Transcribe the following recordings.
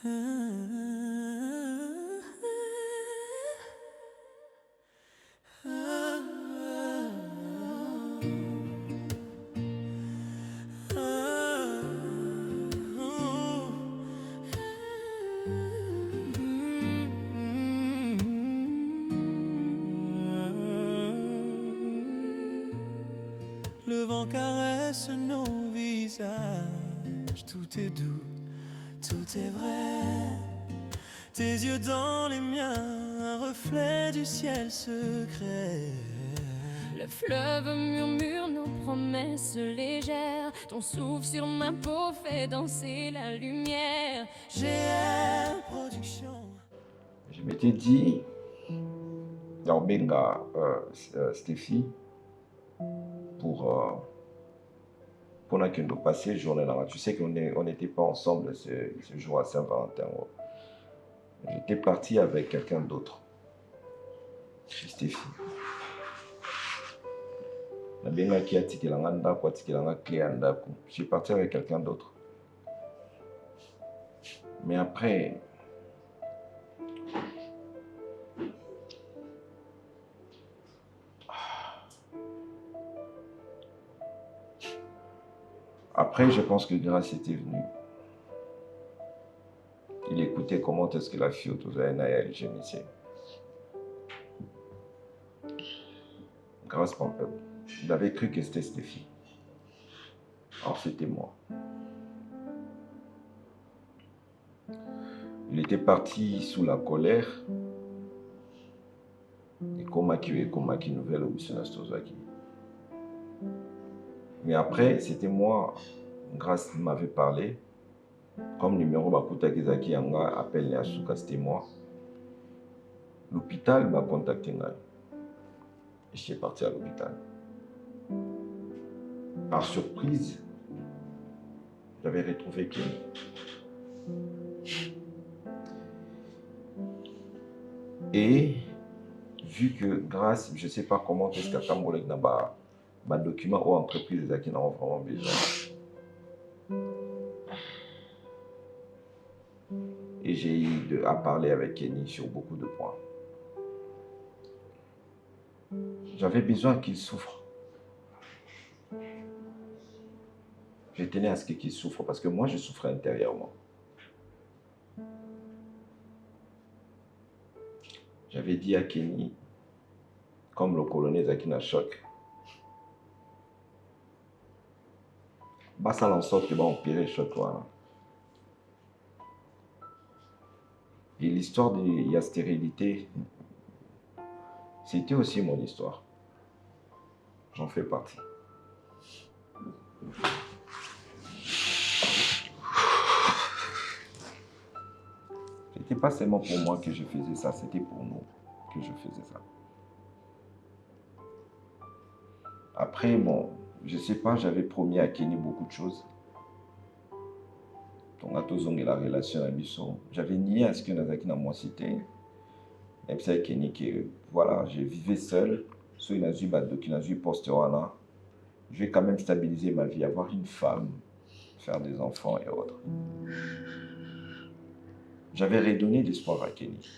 Le vent caresse nos visages, tout est doux, tout est vrai. Tes yeux dans les miens, un reflet du ciel secret. Le fleuve murmure nos promesses légères. Ton souffle sur ma peau fait danser la lumière. GR Production. Je m'étais dit, dans Benga, Stéphie, pour nous passer journée là. Tu sais qu'on n'était pas ensemble ce jour à Saint-Valentin. J'étais parti avec quelqu'un d'autre, chez Stéphie. Je suis parti avec quelqu'un d'autre. Mais après, je pense que Grâce était venu. Il écoutait comment est-ce que la fille autour elle gémissait. Grâce, il avait cru que c'était Stéphie. Alors c'était moi. Il était parti sous la colère. Et Komaki nouvelle au Tozaki. Mais après, c'était moi. Grâce m'avait parlé. Comme numéro Bakuta Kizaki Yanga appelle Nyasuka, c'était moi. L'hôpital m'a contacté. Je suis parti à l'hôpital. Par surprise, j'avais retrouvé Kenny. Et vu que Grâce, je ne sais pas comment est-ce qu'à Tambolek n'a pas document ou entreprise qui n'ont vraiment besoin. Et j'ai eu à parler avec Kenny sur beaucoup de points. J'avais besoin qu'il souffre. Je tenais à ce qu'il souffre parce que moi, je souffrais intérieurement. J'avais dit à Kenny, comme le colonel Zakina Choc, bah ça en sorte que va empirer choc toi. Et l'histoire de la stérilité, c'était aussi mon histoire. J'en fais partie. C'était pas seulement pour moi que je faisais ça, c'était pour nous que je faisais ça. Après, bon, je sais pas, j'avais promis à Kenny beaucoup de choses. Donc, à tous la relation à Bissot. J'avais nié à ce que Nazaki n'a moi cité. Même si Kenny, que voilà, je vivais seul. Soit il a eu poste. Je vais quand même stabiliser ma vie, avoir une femme, faire des enfants et autres. J'avais redonné l'espoir à Kenny.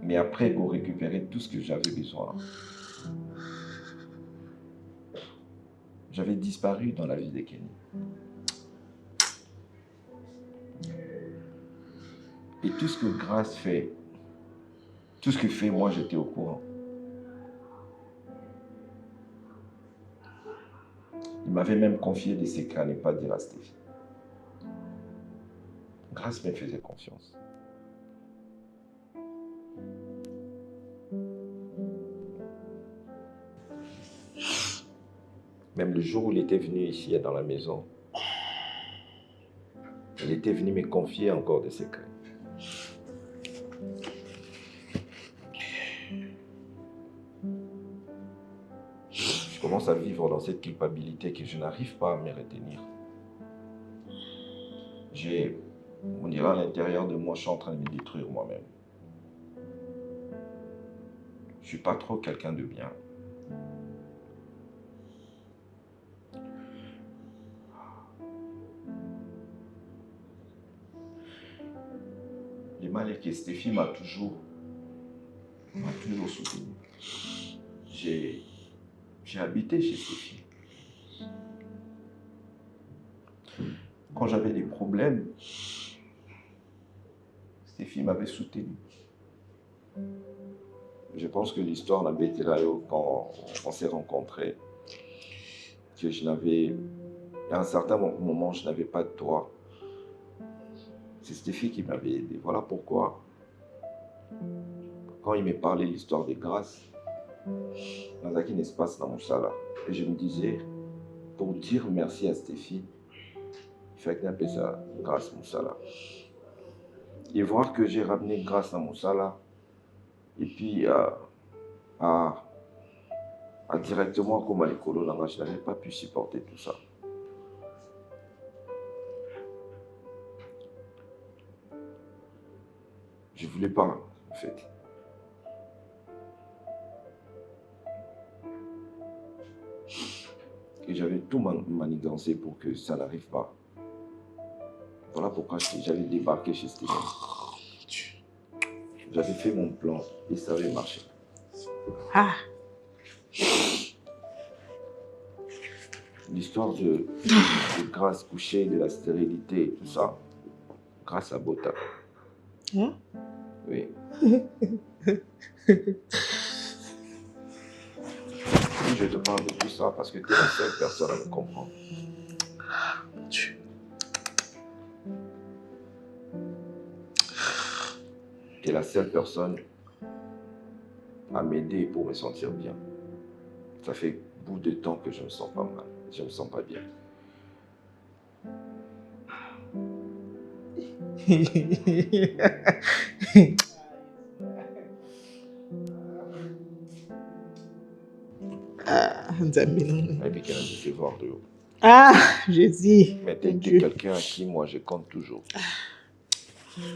Mais après, pour récupérer tout ce que j'avais besoin, j'avais disparu dans la vie de Kenny. Et tout ce que Grâce fait, tout ce que fait, moi, j'étais au courant. Il m'avait même confié des secrets à ne pas dire à Stéphie. Grâce me faisait confiance. Même le jour où il était venu ici dans la maison, il était venu me confier encore des secrets. Je commence à vivre dans cette culpabilité que je n'arrive pas à me retenir. On dirait à l'intérieur de moi, je suis en train de me détruire moi-même. Je ne suis pas trop quelqu'un de bien. mal est que Stéphie m'a toujours soutenu. J'ai habité chez Stéphie. Quand j'avais des problèmes, Stéphie m'avait soutenu. Je pense que l'histoire n'avait été là quand on s'est rencontrés. Que à un certain moment, je n'avais pas de toit. C'est Stéphie qui m'avait aidé. Voilà pourquoi, quand il me parlait de l'histoire des grâces, Nazaki n'espace dans mon chala. Et je me disais, pour dire merci à Stéphie, il fallait qu'on appelle ça grâce Moussala. Et voir que j'ai ramené grâce à Moussala, et puis à directement comme à l'école, je n'avais pas pu supporter tout ça. Je ne voulais pas, en fait. Et j'avais tout manigancé pour que ça n'arrive pas. Voilà pourquoi j'avais débarqué chez Stéphane. J'avais fait mon plan et ça avait marché. Ah. L'histoire de grâce couchée, de la stérilité, tout ça, grâce à Bota. Hein? Oui. Je te parle de tout ça parce que tu es la seule personne à me comprendre. Tu es la seule personne à m'aider pour me sentir bien. Ça fait bout de temps que je me sens pas mal. Je me sens pas bien. Et puis qu'elle a dû se voir de haut. Ah, Jésus. Mais tu es quelqu'un à qui moi je compte toujours.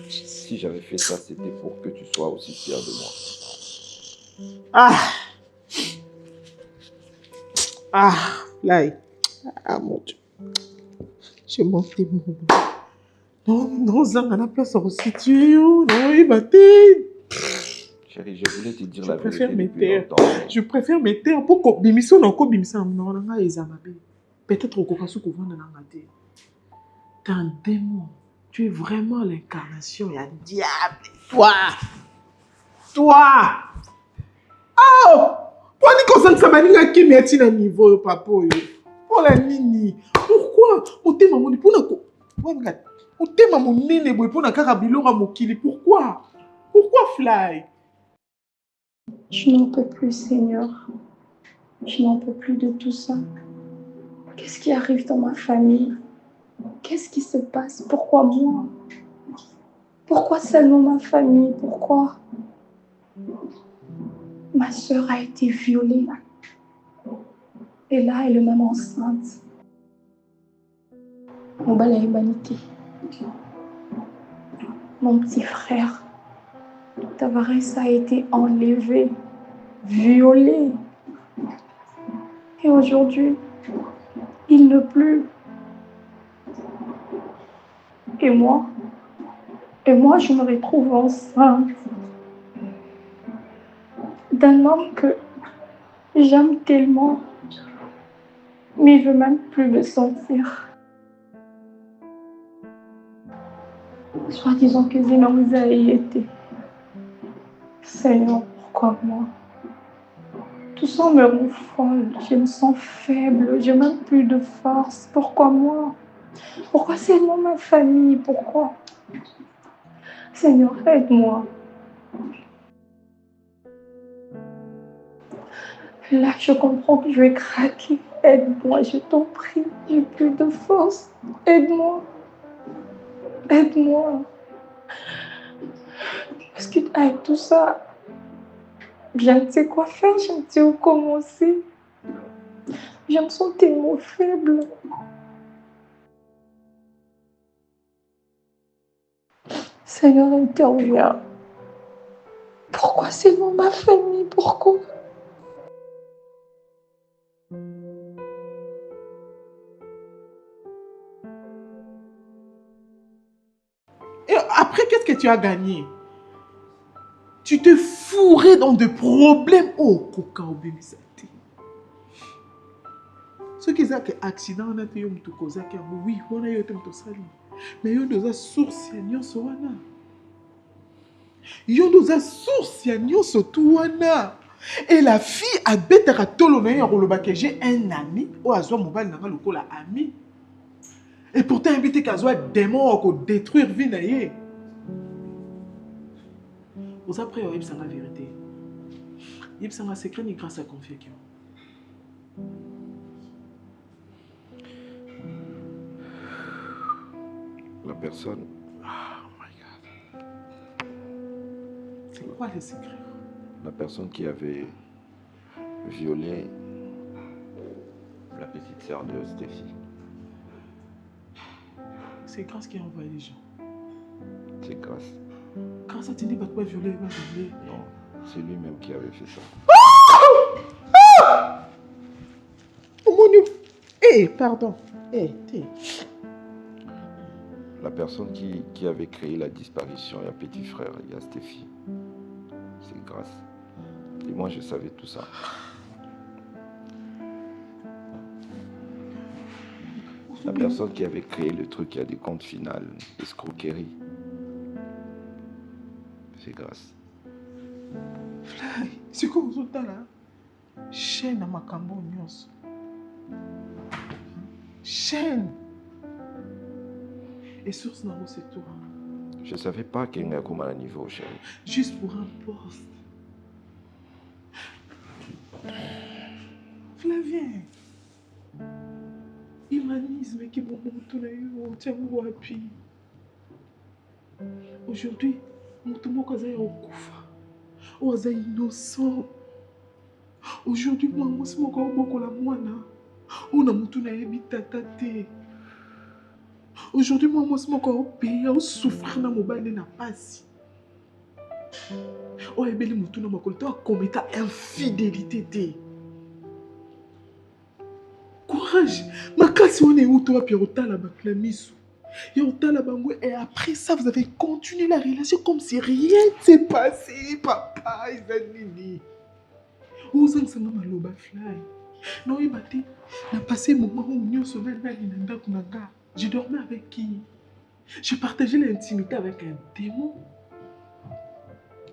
Si j'avais fait ça, c'était pour que tu sois aussi fier de moi. Ah. Ah, là. Ah, mon Dieu. J'ai monté mon... Non, ça n'a place à resituer. Non, il m'a dit. Chérie, je voulais te dire la vérité Je préfère me depuis taire. longtemps. Je préfère me taire. Pourquoi Bimison encore Bimison? Non, non, peut-être au Kokasu qu'on va dans la mater. T'es un démon. Tu es vraiment l'incarnation. Il y a un diable. Toi. Oh! Toi, ni qu'on s'en s'amaninga qui met à niveau, papa. Oh la nini. Pourquoi? On t'aime à mon époux. On t'aime à mon nini. Pour na karabilo à mokili. Pourquoi? Pourquoi Fly? Je n'en peux plus, Seigneur. Je n'en peux plus de tout ça. Qu'est-ce qui arrive dans ma famille? Qu'est-ce qui se passe? Pourquoi moi? Pourquoi seulement ma famille? Pourquoi? Ma sœur a été violée. Et là, elle est même enceinte. Mon bal a humanité. Mon petit frère, Tavares a été enlevé, violé. Et aujourd'hui, il ne pleut. Et moi, je me retrouve enceinte d'un homme que j'aime tellement, mais je ne veux même plus me sentir. Soit disant que Zéna vous a été. Seigneur, pourquoi moi? Tout ça me rend folle, je me sens faible, je n'ai même plus de force. Pourquoi moi? Pourquoi seulement ma famille? Pourquoi? Seigneur, aide-moi. Là, je comprends que je vais craquer. Aide-moi, je t'en prie. J'ai plus de force. Aide-moi. Aide-moi. Parce que avec tout ça, je ne sais quoi faire, je ne sais où commencer. Je me sens tellement faible. Seigneur, interviens. Pourquoi seulement ma famille? Pourquoi? Et après, qu'est-ce que tu as gagné? Tu te fourrais dans des problèmes. Oh, Coca Obemisate. Ce qui est un accident, on a été oui, on a été sali. Mais on a source, on a source, on a et la fille a bête à tolo que j'ai un ami, ou à soi mobile n'a pas le ami. Et pourtant invité qu'à soi démon pour détruire vie naïe. Vous après il y a la vérité. Il y a un secret ni grâce à confiance. La personne. Oh my God. C'est quoi le secret? La personne qui avait violé la petite sœur de Stéphie. C'est Grâce qui a envoyé les gens. C'est Grâce. Grâce à Tini, il va pas violer, il va violer. Non, c'est lui-même qui avait fait ça. Oh mon Dieu. Eh, pardon. Eh, t'es. La personne qui avait créé la disparition, il y a petit frère, il y a Stéphie. C'est Grâce. Et moi, je savais tout ça. La personne qui avait créé le truc, qui a des comptes finales, escroquerie. C'est Grâce. Fly, c'est quoi vous autres là? Chaîne à ma cambo nyos. Chaîne. Et source n'a pas c'est toi. Je ne savais pas qu'il y a comme un niveau, chérie. Juste pour un poste. Flavien. Humanisme qui bon wapi. Aujourd'hui, mon kaza ya okufa. Oza innocent. Aujourd'hui, moi c'est mon corps beaucoup la moine. On a mutu na yebi tata te. Aujourd'hui, moi c'est mon corps payé au souffrir na mobile na pasi. Oh ebeli mutu na makolo to commettre infidélité te. Courage. Makasi on est où toi Pierrota la baklamisu. Et après ça, vous avez continué la relation comme si rien ne s'est passé, papa. Isanini. Où est-ce que ça m'a loba fly? Non, il m'a dit, il a passé un moment où nous sommes je dormais avec qui? Je partageais l'intimité avec un démon.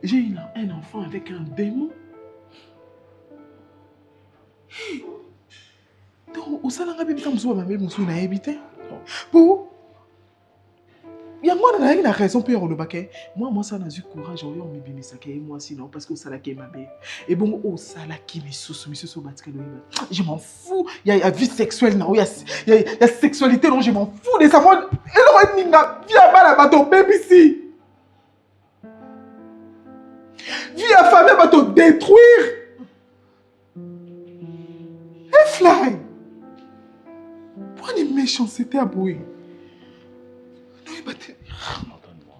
J'ai eu un enfant avec un démon. Donc, où ça l'a bien comme ça, ma mère, monsieur n'a habité. Pour il y a moi qui a raison pour le baquet. Moi ça n'a eu courage, on me bini ça et moi sinon parce que ça la qui m'a bé. Et bon au ça la qui me sous monsieur so batka je m'en fous. Il y a vie sexuelle non, il y a sexualité non, je m'en fous de ça moi. Et non ninga viens pas là bateau baby si. Viens famille va te détruire. Hey fly. Pourquoi les méchancetés à bouer? Pardonne-moi,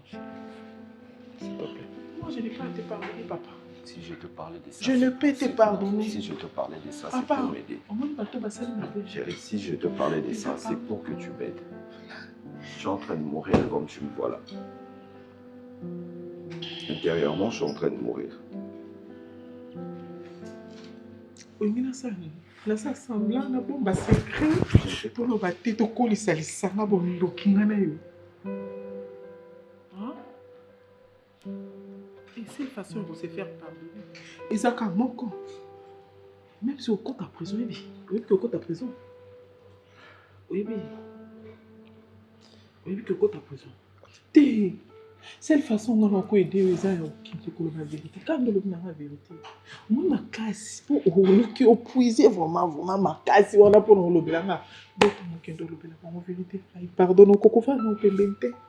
s'il te plaît. Moi, je n'ai pas à te pardonner, papa. Si je te parlais de ça... Je ne peux te pardonner. Si je te parlais de ça, c'est Papa, pour m'aider. Chérie, si je te parlais de ça, c'est pour que tu m'aides. Je suis en train de mourir comme tu me vois là. Intérieurement, je suis en train de mourir. Oui, mais là, ça semblant, là, bon, bah, secret. Pour nous battre, tu colles ça, ça, là, bon, et c'est une façon de se faire pardonner. Et ça, quand mon compte. Même si on compte à prison, oui, que compte à prison. Oui, que compte à prison. C'est la façon dont on peut aider les gens qui te collent la vérité. Quand on a la vérité, moi, ma casse, pour puiser vraiment ma casse, on a pour nous le blanc. D'autres qui ont la vérité. Pardonne, on cocofa, non,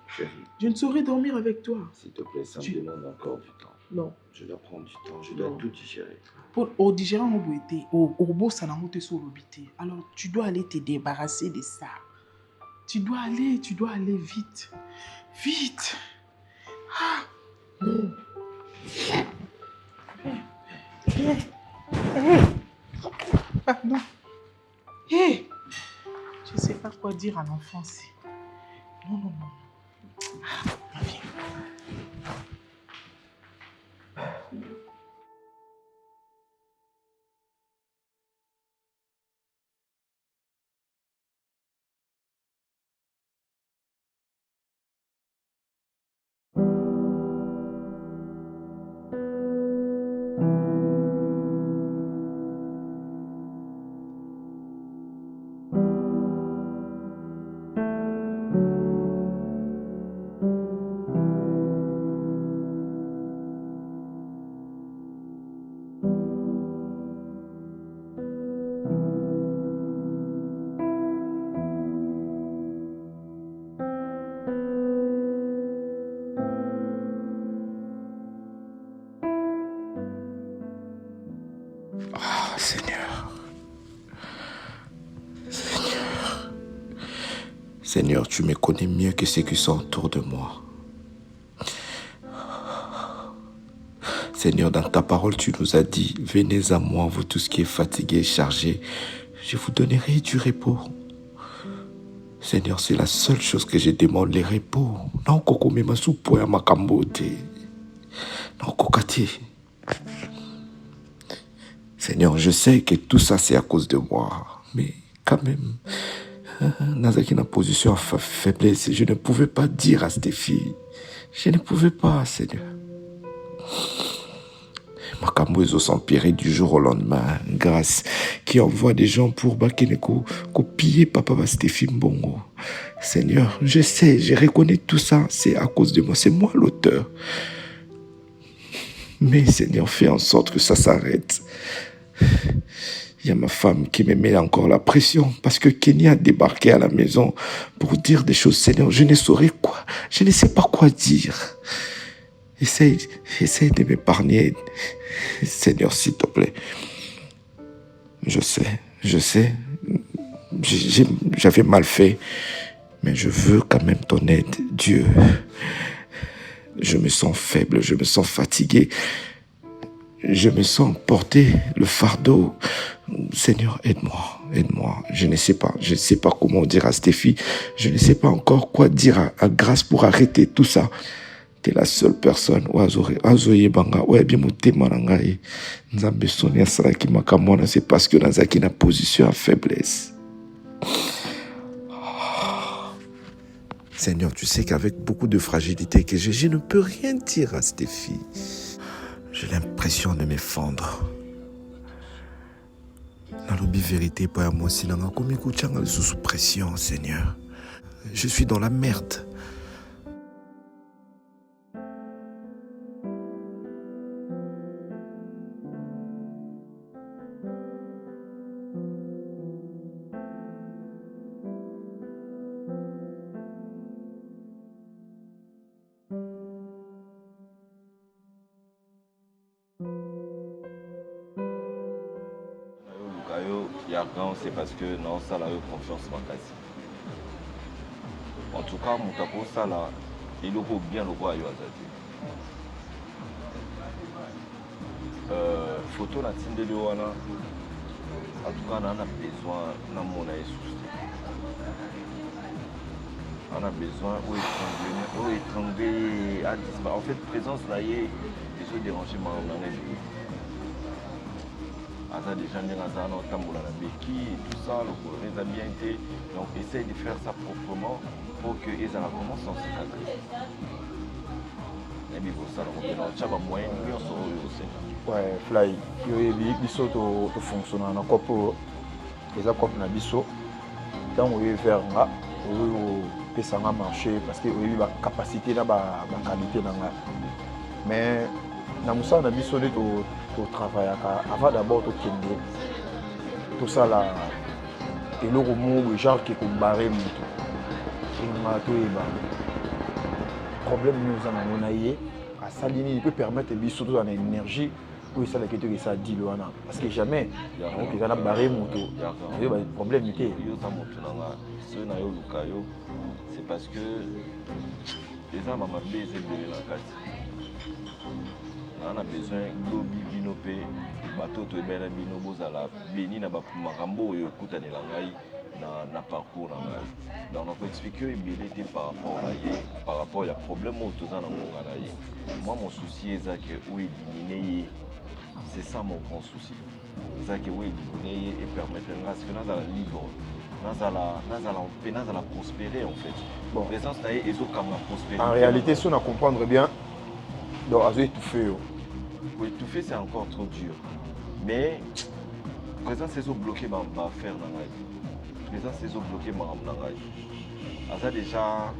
Chérie. je ne saurais dormir avec toi. S'il te plaît, ça me demande encore du temps. Non. Je dois prendre du temps, je dois tout digérer. Pour digérer mon beauté, au beau salon, tu es sur l'obité. Alors, tu dois aller te débarrasser de ça. Tu dois aller vite. Vite. Ah, non. Pardon. Hé. Je ne sais pas quoi dire à l'enfant. Non. Ah, viens. Seigneur. Seigneur, tu me connais mieux que ceux qui sont autour de moi. Seigneur, dans ta parole, tu nous as dit, venez à moi, vous tous qui êtes fatigués et chargés, je vous donnerai du repos. Seigneur, c'est la seule chose que je demande, le repos. Seigneur, je sais que tout ça, c'est à cause de moi. Mais quand même, Nazaki dans position à faiblesse, je ne pouvais pas dire à cette fille. Je ne pouvais pas, Seigneur. Makambozo s'empirer du jour au lendemain, grâce qui envoie des gens pour copier papa Stéphie Mbongo. Seigneur, je sais, je reconnais tout ça, c'est à cause de moi, c'est moi l'auteur. Mais Seigneur, fais en sorte que ça s'arrête. Il y a ma femme qui me met encore la pression parce que Kenny a débarqué à la maison pour dire des choses. Seigneur, je ne saurais quoi, je ne sais pas quoi dire. Essaye de m'épargner, Seigneur, s'il te plaît. Je sais, j'avais mal fait, mais je veux quand même ton aide, Dieu. Je me sens faible, je me sens fatigué, je me sens porter le fardeau. Seigneur, aide-moi. Je ne sais pas comment dire à Stéphie, je ne sais pas encore quoi dire à Grâce pour arrêter tout ça. T'es la seule personne c'est parce que Nazaki na position à faiblesse. Seigneur, tu sais qu'avec beaucoup de fragilité que je ne peux rien dire à cette fille. J'ai l'impression de me fendre. Dans l'oubli vérité, pas à moi si sous pression, Seigneur. Je suis dans la merde. C'est parce que non, ça a eu confiance en quasi. En tout cas, mon tapo, ça là, il a bien le roi à Yoazati. Photo na tinde de wana. En tout cas, on a besoin de mon souci. On a besoin où étrangler à disparaître. En fait, présence là, il y a des dérangements dans les vie. Des gens qui ont tout ça, les bien été. Donc, essaye de faire ça proprement pour que les gens commencent à se cadrer. Et puis, pour ça, on a un moyen de bien se aussi. Ouais, Fly, il faut que fonctionne en couple. Les accords na biso. Quand on veut faire ça, on peut ça marcher parce que on a la capacité, la qualité. Mais dans ça, on a biso au travail avant d'abord tout ça là et le mot genre qui est barré problème nous en avons à Salini il peut permettre surtout dans l'énergie oui ça la question que ça dit là parce que jamais donc il a barré moto il y a problème était c'est parce que les gens m'ont baisé de la carte. On a besoin de binope, bateau to ebena bino bozala beni na makambo oyo kutane la ngai na parcours na ngai. Donc on peut expliquer ébélité par rapport à problème au tout ça na monga na ye. Moi mon souci est que où éliminer c'est ça mon grand souci. C'est que où éliminer et permettre grâce que nous allons libre. Nous allons prospérer en fait. Bon, présence là et zo comme prospérer. En réalité si on comprendre bien donc à étouffer. Oui, étouffer c'est encore trop dur. Mais présent c'est bloqué ma faire dans la vie. Présent c'est bloqué ma vie. Asa déjà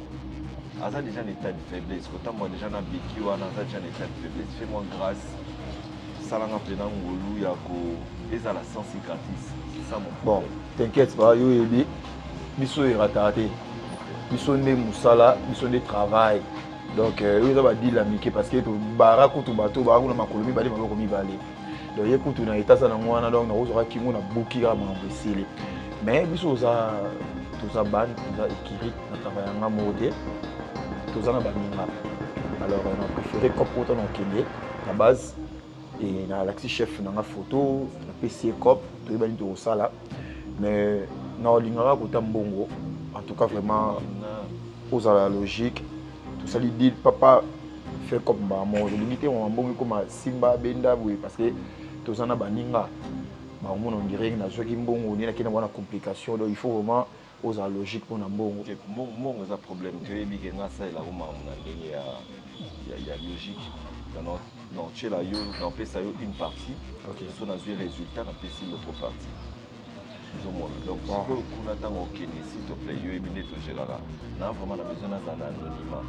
un état de faiblesse. Quand moi déjà na biki ou asa déjà un état de faiblesse. Fais-moi grâce. Salanga pena ngolu yako eza la sans cicatrice. C'est ça mon problème. Bon, t'inquiète pas, yo ebi biso iratate. Biso ne musala, biso ne travail. Donc, ils ont dit l'amitié parce que Barak ou Bateau, Barak ou Makolomi, Bali, Malokomi, Bali. donc ye kutu na état ça na ngwana donc na ozora ki mona buki ka mambo esili mais biso za ban za équipe na travail nga modé toza na baninga alors on a préféré cop autant kende la base et na l'axi chef na nga photo na PC cop to bani to sala mais na lingara ko tambongo en tout cas vraiment aux la logique tout ça lui dit papa fait comme ba mo limité mon mbongo comme simba benda oui parce que toza na baninga ba on on dirait na zoki mbongo ni na kina wana complication donc il faut vraiment aux la logique pour na mbongo mon ça problème que bi nga ça la uma na ndenge ya logique non tu là yo dans pesa yo une partie OK so na zui résultat na pesa l'autre partie donc on attend OK s'il te plaît yo éminé to gérera na vraiment la besoin dans anonymat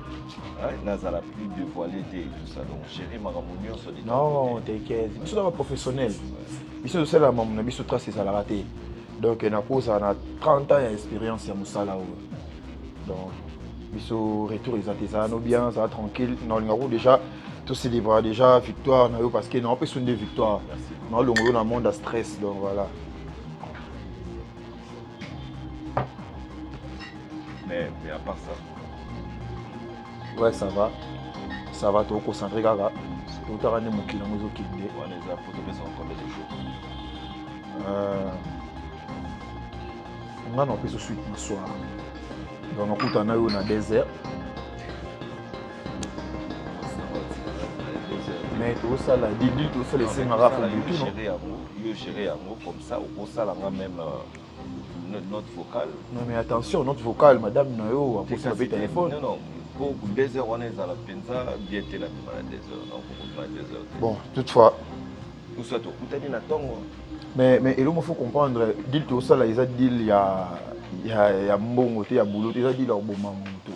na za la plus dévoiler tout ça donc chérie maramonio so dit non t'inquiète biso na professionnel biso c'est la maman biso trace ça la raté donc na pose na 30 ans d'expérience ya musala donc biso retour les artisans bien ça tranquille non ngaro déjà tout célébrer déjà victoire na yo parce que na on peut sonner victoire na longo na monde à stress donc voilà mais à part ça ouais ça va te concentrer gaga tout ta rane mokila mozo kinde on les a photo mais encore des jours on a un peu de suite le soir donc on coupe en na désert mais tout ça là dit tout ça les cinq arabes yo gérer comme ça au ça là même notre vocale non mais attention notre vocale madame nayo après ça le téléphone non pour 2 heures on est à la penza bien te la même à 2 heures donc pour 2 heures bon toutefois tout ça tout tani na tongo mais il faut comprendre dit tout ça là ils a dit il y a mbongo te ya boulot ils a dit leur bon moto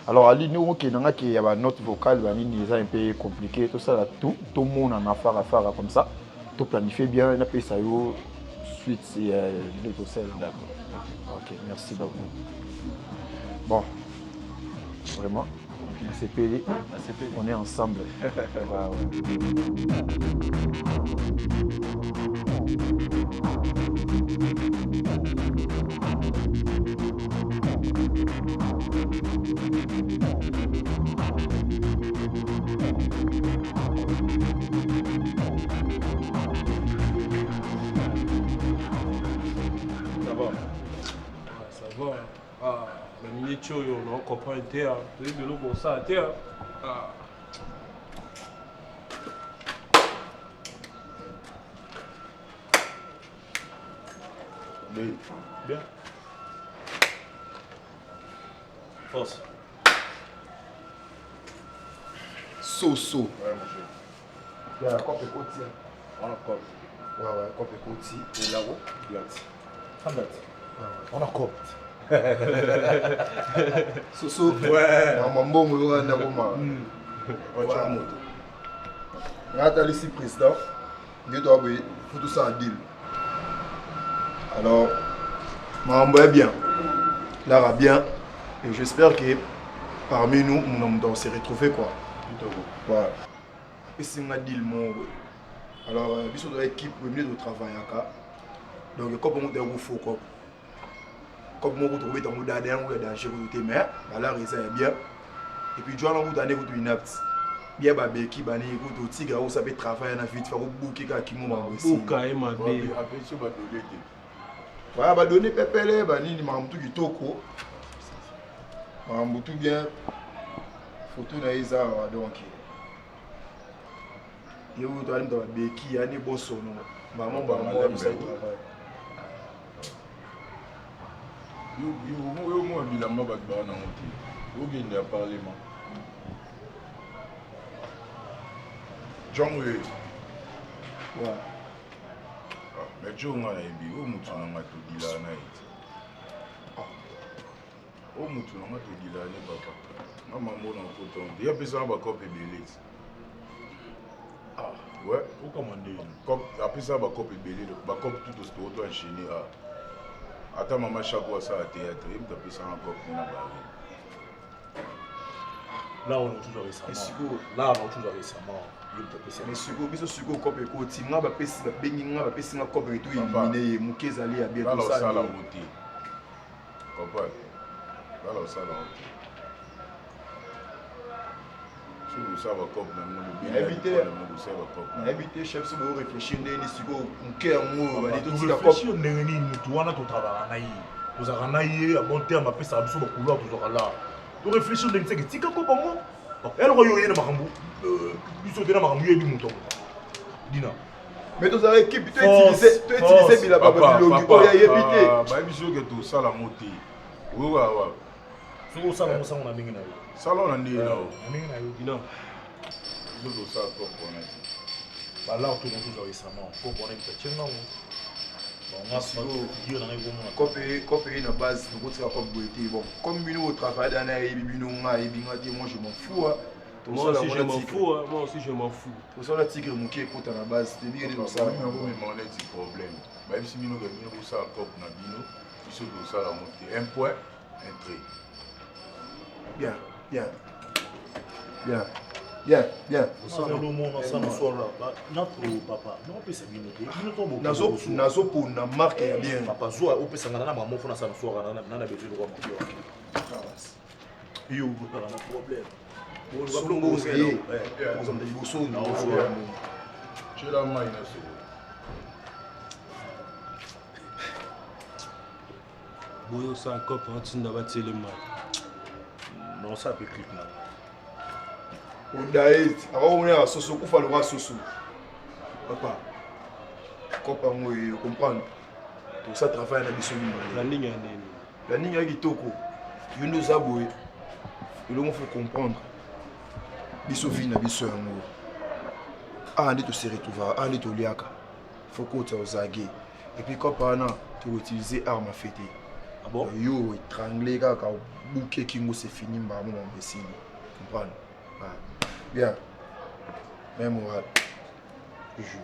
alors ali nous qui nanga qui y a notre vocale bani ils a un peu compliqué tout ça là tout le monde en affaire comme ça tout planifier bien na pesa yo suite c'est tout ça d'accord OK merci beaucoup bon vraiment c'est payé on est ensemble on comprend un terre, de l'eau pour ça à terre. Bien. Force. So. Ouais, monsieur. Il y a la coupe et côté. On a coupe. Ouais, coupe et côté. Et là-haut, on a coupe. Soso ouais mambo moyo na boma wacha moto ngata ici président ndio to aboy faut tout ça en deal alors mambo est bien là va bien et j'espère que parmi nous on se retrouver quoi voilà et c'est un deal mon alors biso de l'équipe premier de travail aka donc comme on est au faux quoi comme moi vous trouvez dans mon dadin ou danger côté mais là ça est bien et puis joie vous donner vous inapte bien babé qui bani vous tigre vous savez travailler na vite faire bouquer qui mo aussi bouka et ma bé après ça va donner voilà va donner pepele bani ni mamtu kitoko mamtu bien photo na isa donc et vous doit dans béki ani bosso no maman ba moi ça travail yo mo bilamba bato baa nango te okende ya parlement jongo ye mais jo nga nayebi o mutu nanga todila na ye te o mutu nanga todila ne papa nga mambo na koton te ye apesanga bakope ebele te ouais okomande apesanga bakope ebele bakope tuto to enchaîné ata mama chaque fois ça à théâtre il me tapé ça encore pour na bari Là, on a toujours récemment. Là, on a toujours récemment. Mais suko biso suko kope ko ti nga ba pesi ba bengi nga ba pesi nga kope to illuminé mukeza ali abia Là, tout ça ça la route. Comprends? Là, ça la route. Si vous savez comme nous éviter chef si vous réfléchir ndeni suko muke ngo ba dit tout ça réfléchir ndenge nini tu wana to travailler na yi. Vous avez naïe à bon terme après ça biso ba couloir toujours là. Tu réfléchir ndenge c'est que tika ko ba mo. Elle royo na makambo. Biso tena makambo yebi muto. Dina. mais tous avec équipe tu utiliser bila baba bilongi ko ya éviter ba biso que tout ça la moté. Oui ouais. Soko sala mo sango na mingi na yo. Salon na ndi na. Mingi na yo dina. Biso ça ko connaître. Bah là on tourne toujours récemment. Faut qu'on ait peut-être non. Bon, on a dire dans les copé na base de votre rapport beauté bon comme bino au travail dans les bino nga et binga dit moi je m'en fous moi aussi je m'en fous moi aussi je m'en fous pour ça la tigre mon qui écoute à la base c'est bien de ça mais on a des problèmes même si bino pour ça cop na bino il se doit ça la montée un point un trait bien nazo pona marque ya bien papa zo opesanga na mama fona sana soir na besoin de quoi yo na problème tu la main boyo sa cop antinda batele mal non ça peut clip là Odaït, avant on est à Soso, il faut le voir Soso. Papa, comprends-moi, comprendre. Tout ça travaille dans le la ligne la ligne est kitoko. Il nous a boué. Il faut comprendre. Bisovi na biso yango. Ah, on est au Seretouva, on est au Liaka. Faut qu'on te zagé. Et puis quand on a tu utiliser arme à fêter. Ah bon? Yo étranglé kaka bouquet kingo c'est fini maman imbécile. Comprendre? Bien. Même moral. Je joue.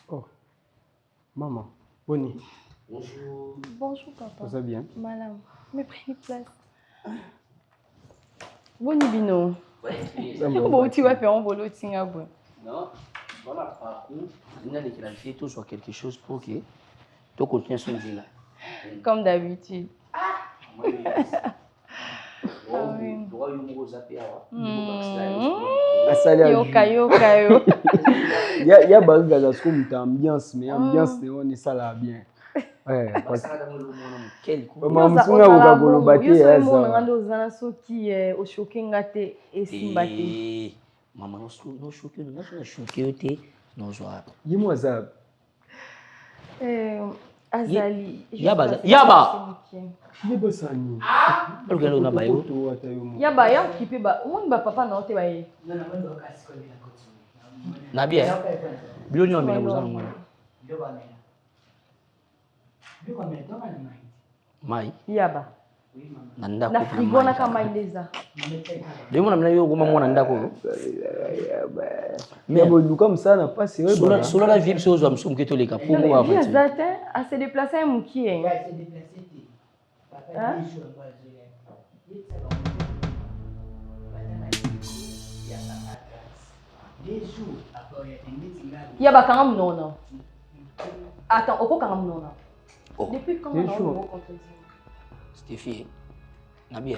Oh, maman. Boni. Bonjour. Bonjour, papa. Ça va bien? Madame, mais prenez place. Boni Bino. Bon, tu vas faire un boulot, tiens, bon. Non, voilà, par contre, il y a des clarifiés tout sur quelque chose pour que tu continues son vie là. Comme d'habitude. Il y a pas de choses comme ambiance, mais ambiance on est ça là bien. Ouais. Maman, on a au Golobati. Maman, no choqué, no choqué, no joie. Dis-moi ça. Azali. Yaba. Yaba sani. Regarde na bayo. Yaba ya kipe ba. Mon ba papa na ote ba ye. Na bien. Bioni o mena buzana mwana. Mai. Yaba. Nanda na frigo na kama ileza. Demo na mena yo goma mwana ndako. Mais bon, comme ça n'a pas c'est vrai. Sur la vie c'est aux hommes qui te les capons pour avoir. Il a se déplacer mon qui est. Hein? Yaba kangam non. Attends, oko kangam non. Depuis quand on a rencontré Stéphie, Nabia,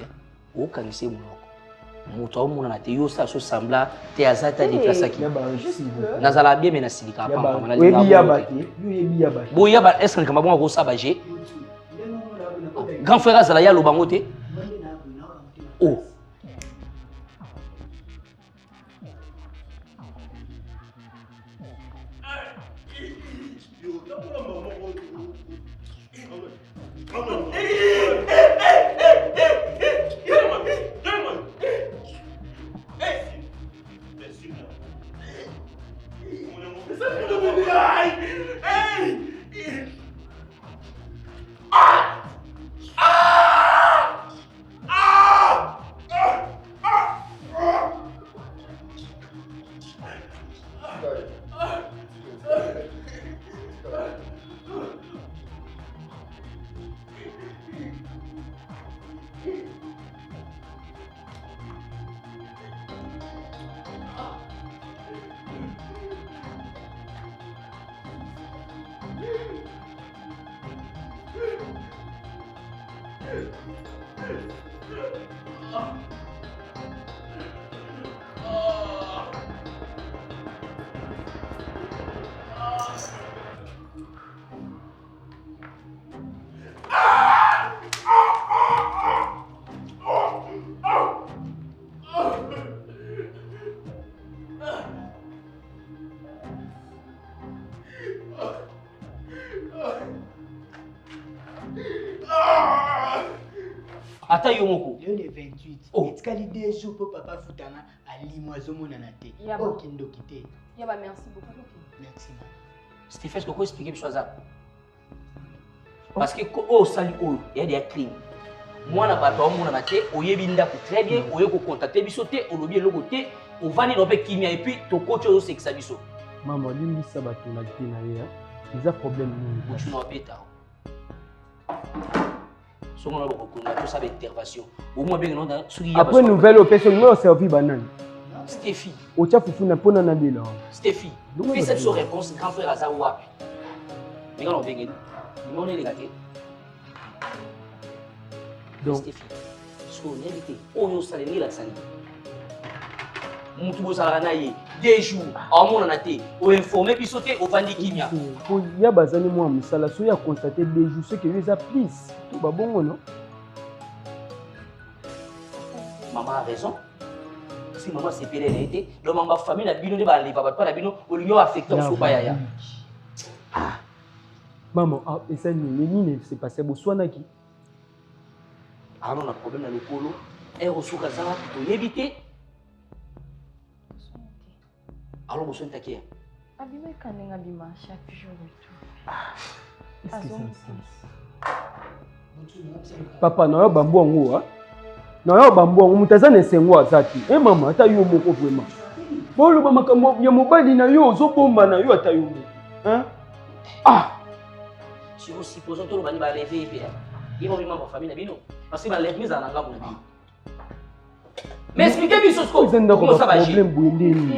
aucun ne sait mon moto mon na te yo sa so sembla te azata déplacer qui nazala bien mais na silika pa na oui yaba te yo yebi yaba bo yaba est-ce que kama bon ko sabager grand frère azala ya lo bango te oh Hey! Ata yo moko. Le 28. Oh. Etikali 2 jours pour papa Futana à Limoiseau monanate. Ok, ndokite. Yaba, merci beaucoup. Merci. Stéphane, comment expliquer ce ça? Parce que oh sali oh, il y a des crimes. Moi na bato mo na te, oyebinda ko très bien, oyeko contacter biso te, olobi le côté, on va ni robe kimia et puis to coach au sexa biso. Maman, limbi sa bato na kina ya. Ils ont problème nous. Tu n'as pas so on a beaucoup de ça d'intervention. Au moins bien non après nouvelle opération, nous servi banane. Stéphie. Au tcha fufu na pona na bila. Stéphie. Fais cette réponse grand frère Azawa. Mais quand on vient, on est les gars. Donc Stéphie. So n'évitez. On yo salé la sani. Mutu bo salana ye. 2 jours. En mon anaté. Au informer puis sauter au vandi kimia. Pour ya bazani moi musala so ya constater 2 jours ce que les a plus. Tout ba bon non? Maman a raison. Si maman s'est payée l'été, le maman famille la bino de balé papa pas la bino au l'union affecté au soupaya. Maman, et ça ni c'est passé Botswana qui. Ah non, on a problème dans le polo. Et au souka ça pour éviter. Alors vous êtes taqué. Abima kanenga bima chaque jour et tout. Qu'est-ce que ça? Papa na yo bambo ngo ha. Na yo bambo ngo mutazana sengo azati. Eh mama ata yo moko vraiment. Bolo ba makambo ya mobali na yo ozobomba na yo ata yo. Hein? Ah. Si vous supposons tout le bani ba lever et il va vraiment pour famille na bino parce que ba lever za nanga pour bino. Mais expliquez biso ce comment ça va problème boyende.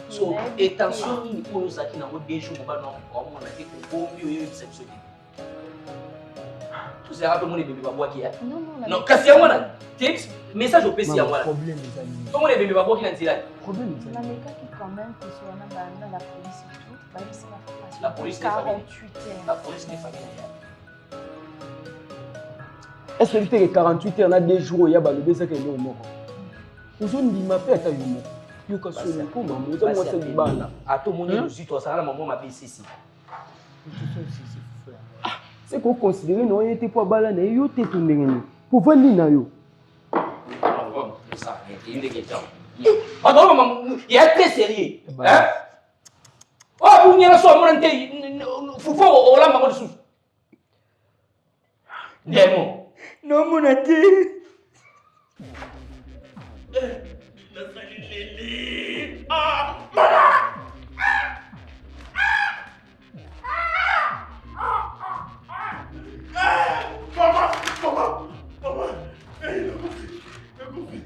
So attention ni pour nous qui na mo 2 jours ba non on a dit que bombi yo exception. Tout ça rappelle mon bébé ba bois qui a. Non, kasi ya mwana. Tips message au PC ya mwana. Problème les amis. Comment les bébés ba bois qui na ntila? Problème les amis. Mais quand même que soit na la police et tout, bah c'est la police 48 heures. La police des familles. Est-ce que tu es 48 heures, on a 2 jours, il y a le baiser qui est mort. Vous avez dit ma paix à ta yomo. You can so le coup, maman. Vous avez moi cette balle. À tout monde, nous y toi, ça, la maman m'a baissé ici. C'est qu'on considère non, il était pas balle, il était tout négatif. Pour venir na yo. Ça, il est question. Attends, maman, il est très sérieux. Hein? Oh, vous n'y allez pas, mon ante, faut au la maman dessous. Démon. Non, mon ante. Ah, maman! Maman! Hey, la copie.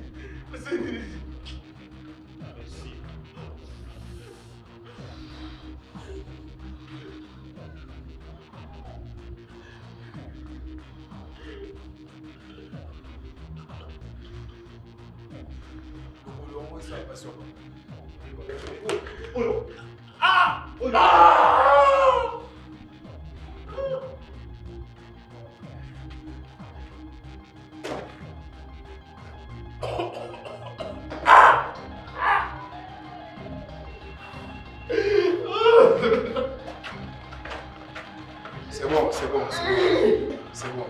C'est bon.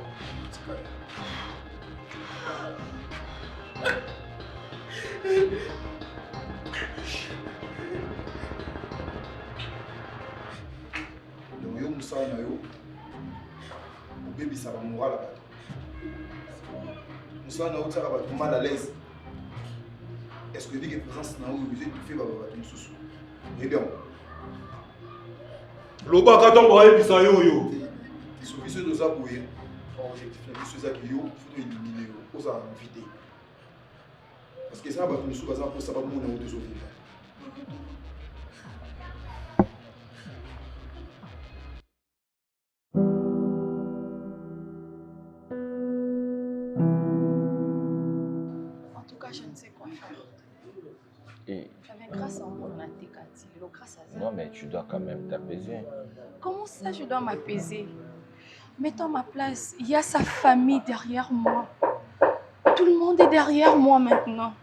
Donc yo musala na yo obebisa ba moral à bato. Musala na yo tsaka bato mal à l'aise. Est-ce que dès que présence na yo obligé de faire bato mususu? Eh bien. Lobaka ntango ayebisa yo oyo. Biso toza boye objectif na biso ezaki yo foto éliminer yo ozala na vie te parce que eza bato mosusu baza mposa bamona yo tozovivre. Et... Grâce à moi, on a été Cathy. Grâce à ça. Non, mais tu dois quand même t'apaiser. Comment ça, je dois m'apaiser? Mets-toi à ma place. Il y a sa famille derrière moi. Tout le monde est derrière moi maintenant.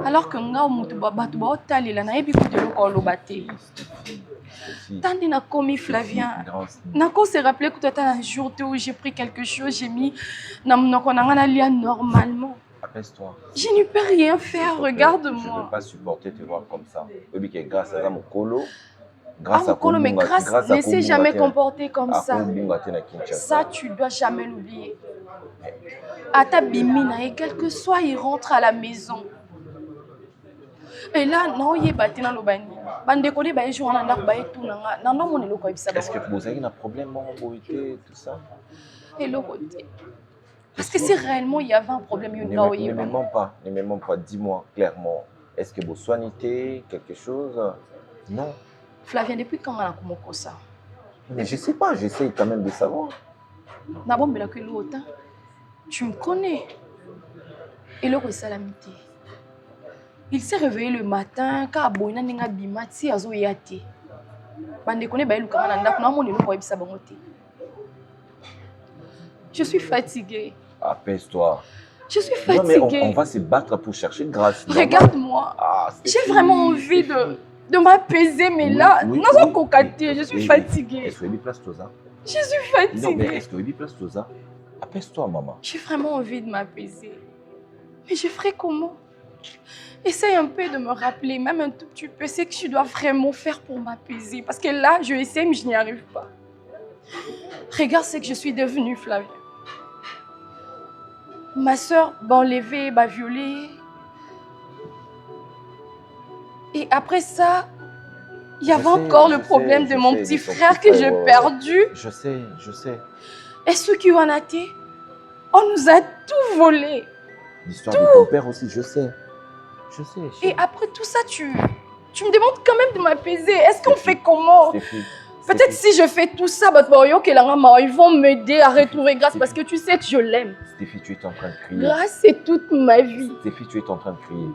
Alors que nga mutu baba tu ba otalela na yebi ko de loko lobate. Tandi na commis Flavien. Nako se rappeler que tu un jour où j'ai pris quelque chose, j'ai mis na monoko na ngana lia normalement. Apaise-toi. Je ne peux rien faire, regarde-moi. Je ne peux pas supporter te voir comme ça. Oui, que grâce à mon colo, grâce à Kolo, mais grâce ne s'est jamais comporté comme ça. Ça, tu dois jamais l'oublier. À ta bimina, et quel que soit, il rentre à la maison. Et là, non, il est battu dans le bani. Est-ce que vous avez un problème, tout ça? Et le côté. Parce que si réellement il y avait un problème, il y a ne me mens pas, dis-moi clairement. Est-ce que vous soignez quelque chose? Non. Flavien, depuis quand on a commencé ça? Mais je sais pas, j'essaie quand même de savoir. Tu me connais. Et le salamité. Il s'est réveillé le matin, quand Aboina n'a bimati azo yate. Bande connaît ba eluka na ndako na mo ne lo ko ebisa bango te. Je suis fatiguée. Apaise-toi. Je suis fatiguée. Non, mais on va se battre pour chercher grâce. Regarde-moi. J'ai vraiment envie de m'apaiser, mais là, non, je suis fatiguée. Est-ce que tu place Toza? Je suis fatiguée. Non, mais est-ce que tu place Toza? Apaise-toi, maman. J'ai vraiment envie de m'apaiser. Mais je ferai comment? Essaye un peu de me rappeler, même un tout petit peu, c'est que je dois vraiment faire pour m'apaiser. Parce que là, je essaie, mais je n'y arrive pas. Regarde ce que je suis devenue, Flavien. Ma soeur m'a enlevée, m'a violée. Et après ça, il y avait encore le problème de mon petit frère que j'ai perdu. Je sais. Et ceux qui en été, on nous a tout volé. L'histoire de ton père aussi, je sais. Et après tout ça, tu me demandes quand même de m'apaiser. Est-ce qu'on fait comment? Peut-être si je fais tout ça, ils vont m'aider à retrouver Grâce parce que tu sais que je l'aime. Stéphie, tu es en train de crier. Grâce, c'est toute ma vie. Stéphie, tu es en train de crier.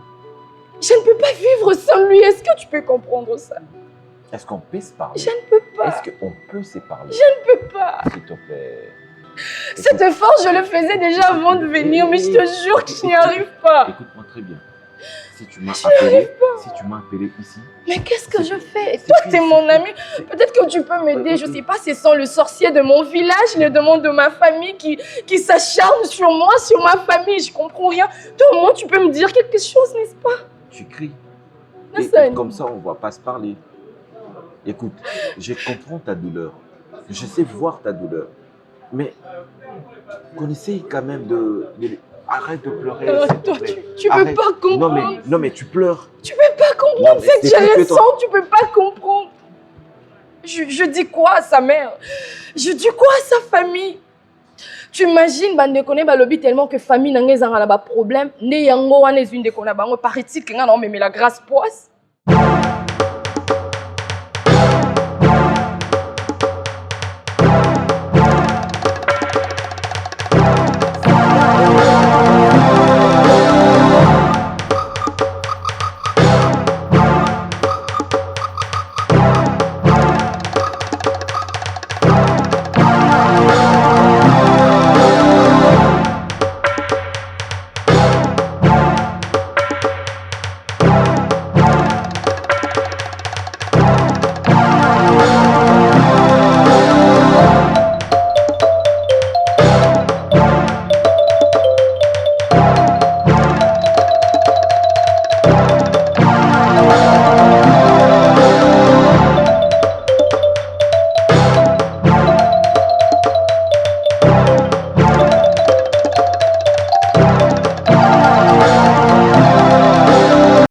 Je ne peux pas vivre sans lui. Est-ce que tu peux comprendre ça? Est-ce qu'on peut se parler? Je ne peux pas. Est-ce qu'on peut se parler? Je ne peux pas. S'il te plaît. Cet effort, je le faisais déjà avant de venir, mais je te jure que je n'y arrive pas. Écoute-moi très bien. Si tu m'as appelé ici... Mais qu'est-ce que je fais? Toi, tu es mon ami. Peut-être que tu peux m'aider. Je ne sais pas, ce sont le sorcier de mon village, les demandes de ma famille qui s'acharnent sur moi, sur ma famille. Je ne comprends rien. Toi, au moins, tu peux me dire quelque chose, n'est-ce pas? Tu cries. Et comme ça, on ne va pas se parler. Écoute, je comprends ta douleur. Je sais voir ta douleur. Mais qu'on essaye quand même Arrête de pleurer. Toi, tu peux pas comprendre. Non, mais tu pleures. Tu peux pas comprendre cette génération, tu peux pas comprendre. Je dis quoi à sa mère? Je dis quoi à sa famille? Tu imagines, bande connaît balobi tellement que famille n'a pas de problème. Ne yango wane une de connaît bango paraît-il que n'a non mais la grâce poisse.